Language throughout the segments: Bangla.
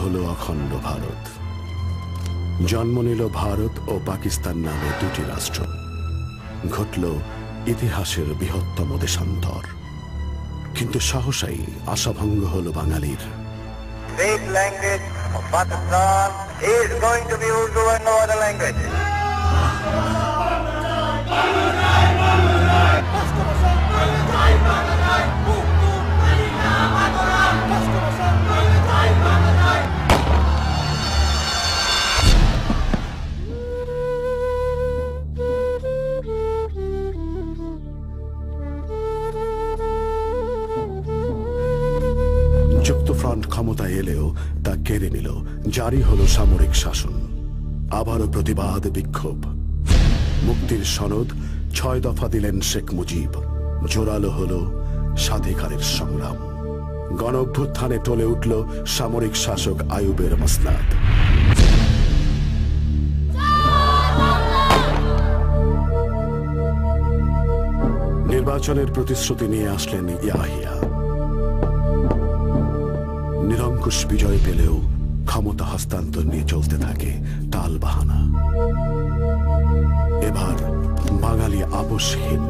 হলো অখণ্ড ভারত। জন্ম নিল ভারত ও পাকিস্তান নামে দুটি রাষ্ট্র। ঘটল ইতিহাসের বৃহত্তম দেশান্তর। কিন্তু সহসাই আশাভঙ্গ হল বাঙালির। State language of Pakistan is going to be Urdu and no other language. যুক্তফ্রন্ট ক্ষমতায় এলেও তা কেড়ে নিল, জারি হলো সামরিক শাসন। আবারও প্রতিবাদ বিক্ষোভ। মুক্তির সনদ 6 দফা দিলেন শেখ মুজিব। জোরালো হলো স্বাধিকারের সংগ্রাম। গণ অভ্যুত্থানে টলে উঠল সামরিক শাসক আইয়ুবের মসনাদ। নির্বাচনের প্রতিশ্রুতি নিয়ে আসলেন ইয়াহিয়া। নিরঙ্কুশ বিজয় পেলেও ক্ষমতা হস্তান্তর নিয়ে চলতে থাকে টালবাহানা। এবার বাঙালি আপোষহীন।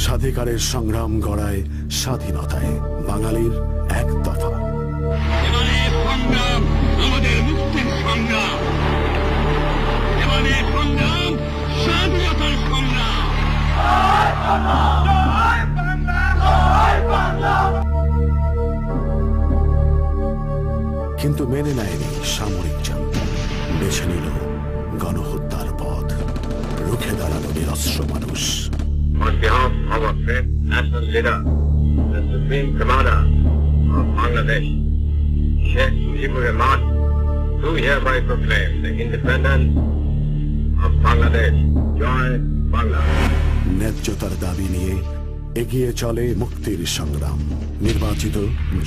স্বাধিকারের সংগ্রাম গড়ায় স্বাধীনতায় বাঙালির এক দফা। আমাদের মুক্তির সংগ্রাম, এবারের সংগ্রাম স্বাধীনতার সংগ্রাম। কিন্তু মেনে নেয়নি সামরিক জান্তা। বেছে নিল গণহত্যার পথ। রুখে দাঁড়ালো নিরস্ত্র মানুষ। On behalf of our great national leader, the Supreme Commander of Bangladesh, Sheikh Mujibur Rahman, do hereby proclaim the independence of Bangladesh. Joy Bangla. ন্যায্যতার দাবি নিয়ে এগিয়ে চলে মুক্তির সংগ্রাম। নির্বাচিত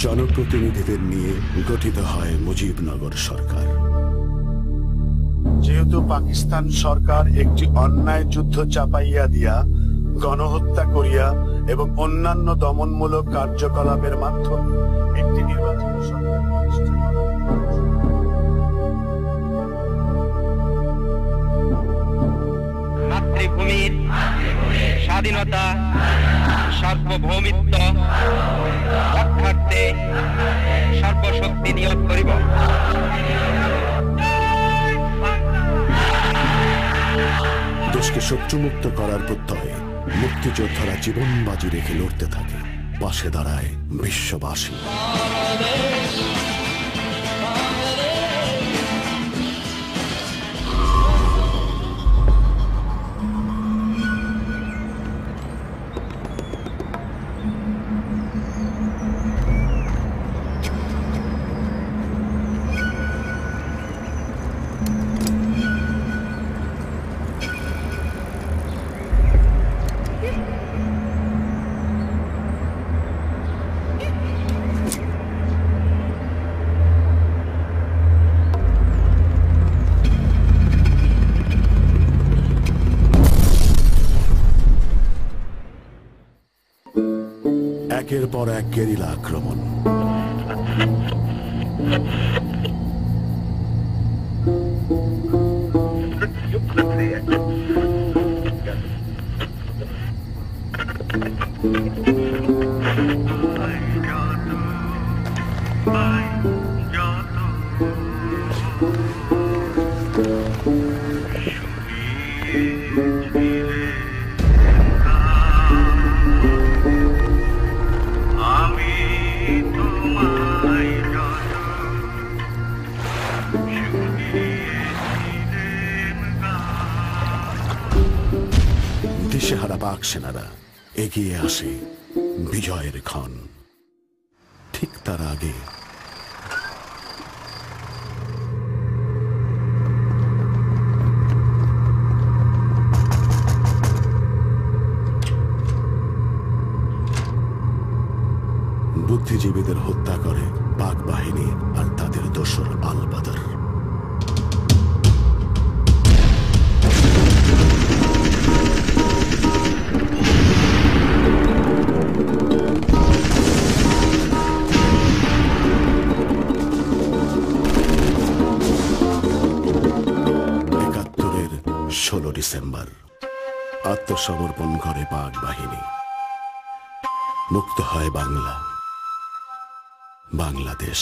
জনপ্রতিনিধিদের নিয়ে গঠিত হয় মুজিবনগর সরকার। যেহেতু পাকিস্তান সরকার একটি অন্যায় যুদ্ধ চাপাইয়া দিয়া, গণহত্যা করিয়া এবং অন্যান্য দমনমূলক কার্যকলাপের মাধ্যমে একটি নির্বাচিত সরকার প্রতিষ্ঠা করা। মাতৃভূমির স্বাধীনতা সার্বভৌমিত্ব রক্ষার্থে সর্বশক্তি নিয়োগ করিব। দেশকে শত্রুমুক্ত করার প্রত্যয়ে মুক্তিযোদ্ধারা জীবন বাজি রেখে লড়তে থাকে। পাশে দাঁড়ায় বিশ্ববাসী। একের পর এক গেরিলা আক্রমণ। দিশেহারা পাক সেনারা এগিয়ে আসে বিজয়ের ক্ষণ। ঠিক তার আগে বুদ্ধিজীবীদের হত্যা করে পাক বাহিনী আর তাদের দোসর আল বদর। ডিসেম্বর। আত্মসমর্পণ করে পাক বাহিনী। মুক্ত হয় বাংলা, বাংলাদেশ।